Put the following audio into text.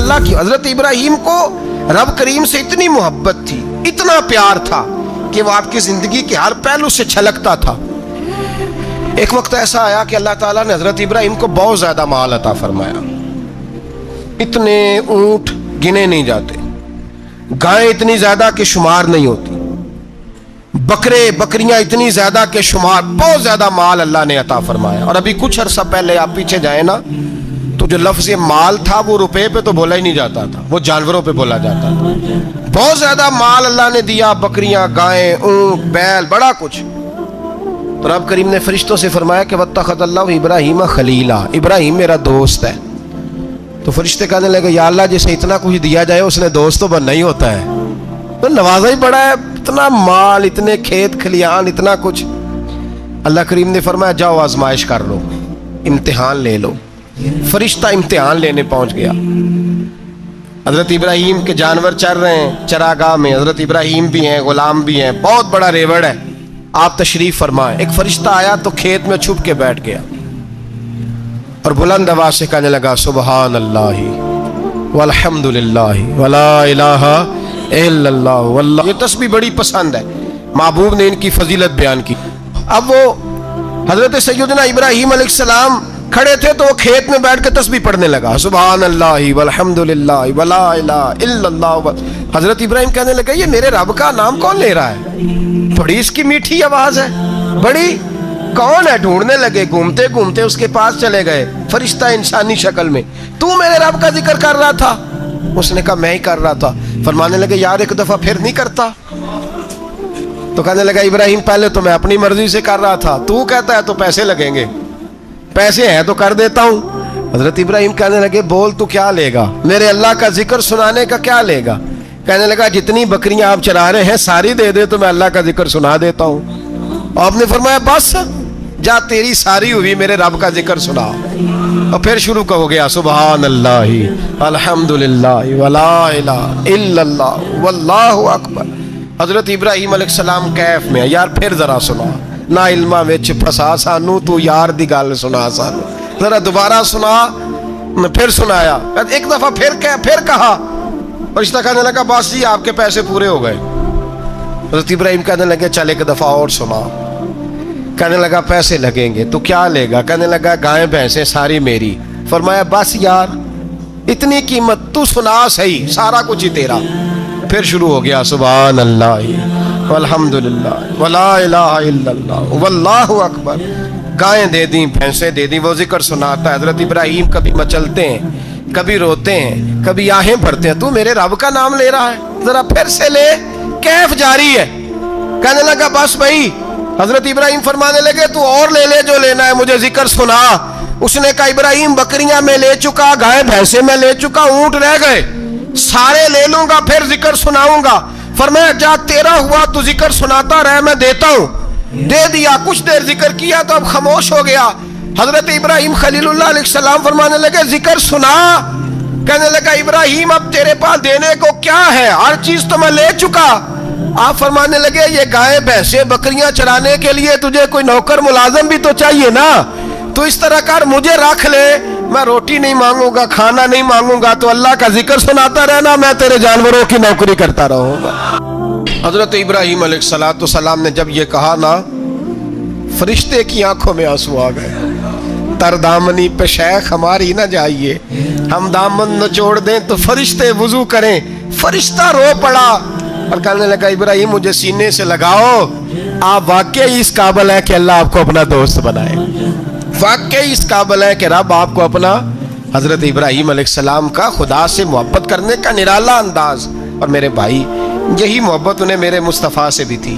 अल्लाह की। हजरत इब्राहीम को रब करीम से इतनी मोहब्बत थी, इतना प्यार था कि वो आपकी जिंदगी के हर पहलू से छलकता था। एक वक्त ऐसा आया कि अल्लाह ताला ने हजरत इब्राहीम को बहुत ज्यादा माल अता फरमाया। इतने ऊंट गिने नहीं जाते, गायें इतनी ज्यादा कि शुमार नहीं होती, बकरे बकरियां इतनी ज्यादा के शुमार, बहुत ज्यादा माल अल्लाह ने अता फरमाया। और अभी कुछ अरसा पहले आप पीछे जाए ना तो जो लफ्ज़ माल था वो रुपए पे तो बोला ही नहीं जाता था, वो जानवरों पे बोला जाता था। बहुत ज्यादा माल अल्लाह ने दिया, बकरियां, गायें, ऊंट, बैल, बड़ा कुछ। तो रब करीम ने फरिश्तों से फरमाया कि वत्तखज़ल्लाहु इब्राहीम खलीला, इब्राहीम मेरा दोस्त है। तो फरिश्ते कहने लगे या अल्लाह जिसे इतना कुछ दिया जाए उसने दोस्त तो बनना ही होता है, तो नवाजा ही बड़ा है, इतना माल, इतने खेत खलियान, इतना कुछ। अल्लाह करीम ने फरमाया जाओ आजमाइश कर लो, इम्तिहान ले लो। फरिश्ता इम्तिहान लेने पहुंच गया। हजरत इब्राहीम के जानवर चर रहे हैं चरागाह में, हजरत इब्राहीम भी हैं, गुलाम भी हैं, बहुत बड़ा रेवड़ है, आप तशरीफ फरमाएं। एक फरिश्ता आया तो खेत में छुप के बैठ गया और बुलंद आवाज से कहने लगा सुबहान अल्लाह वल्हम्दुलिल्लाह वला इलाहा इल्लल्लाह वल्लाह। ये तस्बीह बड़ी पसंद है, महबूब ने इनकी फजीलत बयान की। अब वो हजरत सैयदना इब्राहीम अलैहिस्सलाम खड़े थे तो वो खेत में बैठ के तस्बीह पढ़ने लगा, सुबहान अल्लाह वल्हम्दुलिल्लाह वला इलाहा इल्लल्लाह। हजरत इब्राहीम कहने लगे ये मेरे रब का नाम कौन ले रहा है, बड़ी इसकी मीठी आवाज है, बड़ी, कौन है? ढूंढने लगे, घूमते घूमते उसके पास चले गए, फरिश्ता इंसानी शक्ल में। तू मेरे रब का जिक्र कर रहा था? उसने कहा मैं ही कर रहा था। फरमाने लगे यार एक दफा फिर नहीं करता? तो कहने लगा इब्राहीम पहले तो मैं अपनी मर्जी से कर रहा था, तू कहता है तो पैसे लगेंगे, पैसे हैं तो कर देता हूं। हजरत इब्राहीम कहने लगे बोल तू क्या लेगा, मेरे अल्लाह का जिक्र सुनाने का क्या लेगा? कहने लगा जितनी बकरियां आप चरा रहे हैं सारी दे दे तो मैं अल्लाह का जिक्र सुना देता हूं। आपने फरमाया बस जा तेरी सारी हुई, मेरे रब का जिक्र सुना। और फिर शुरू हो गया सुबहान अल्लाह अल्हम्दुलिल्लाह वला इलाहा इल्लल्लाह वल्लाहु अकबर। हजरत इब्राहीम अलैहिस्सलाम कैफ में, यार फिर जरा सुना, ना इल्मा विच फसा सानू, तू यार दी गल सुना सानू, जरा दोबारा सुना। फिर सुनाया, एक दफा फिर कहा। फरिश्ता कहने लगा बस जी आपके पैसे पूरे हो गए। हजरत इब्राहीम कहने लगे चल एक दफा और सुना। कहने लगा पैसे लगेंगे, तो क्या लेगा? कहने लगा गायें भैंसें सारी मेरी। फरमाया बस यार इतनी कीमत, तू सुना सही, सारा कुछ ही तेरा। फिर शुरू हो गया सुभान अल्लाह वल्हम्दुलिल्लाह वला इलाहा इल्लल्लाह वल्लाहु अकबर। गायें दे दी, भैंसें दे दी, वो जिक्र सुनाता है। हजरत इब्राहीम कभी मचलते हैं, कभी रोते हैं, कभी आहें भरते हैं, तू मेरे रब का नाम ले रहा है, जरा फिर से ले। कैफ जारी है। कहने लगा बस भाई। हजरत इब्राहीम फरमाने लगे तू और ले ले जो लेना है, मुझे जिक्र सुना। उसने कहा इब्राहीम बकरियां मैं ले चुका, गाय भैंसे मैं ले चुका, ऊंट रह गए, सारे ले लूंगा फिर जिक्र सुनाऊंगा। फरमाया जा तेरा हुआ तू जिक्र सुनाता रहे, मैं देता हूं। दे दिया, कुछ देर जिक्र किया तो अब खामोश हो गया। हजरत इब्राहीम खलीलुल्लाह अलैहिस्सलाम फरमाने लगे जिक्र सुना। कहने लगा इब्राहीम अब तेरे पास देने को क्या है, हर चीज तो मैं ले चुका। आप फरमाने लगे ये गाय भैंसे बकरियां चराने के लिए तुझे कोई नौकर मुलाजम भी तो चाहिए ना, तो इस तरह कर मुझे रख ले, मैं रोटी नहीं मांगूंगा, खाना नहीं मांगूंगा, तो अल्लाह का जिक्र सुनाता रहना, मैं तेरे जानवरों की नौकरी करता रहूंगा। हजरत इब्राहीम अलैहिस्सलाम ने जब ये कहा ना, फरिश्ते की आंखों में आंसू आ गए। तरदामनी पे शेख हमारी ना जाइए, हम दामन नचोड़ दें तो फरिश्ते वुजू करें। फरिश्ता रो पड़ा और कहने लगा इब्राहीम मुझे सीने से लगाओ, आप वाकई इस काबिल है कि अल्लाह आपको अपना दोस्त बनाए, वाकई इस काबिल है कि रब आपको अपना। हजरत इब्राहीम अलैहिस्सलाम का खुदा से मोहब्बत करने का निराला अंदाज। और मेरे भाई यही मोहब्बत उन्हें मेरे मुस्तफ़ा से भी थी।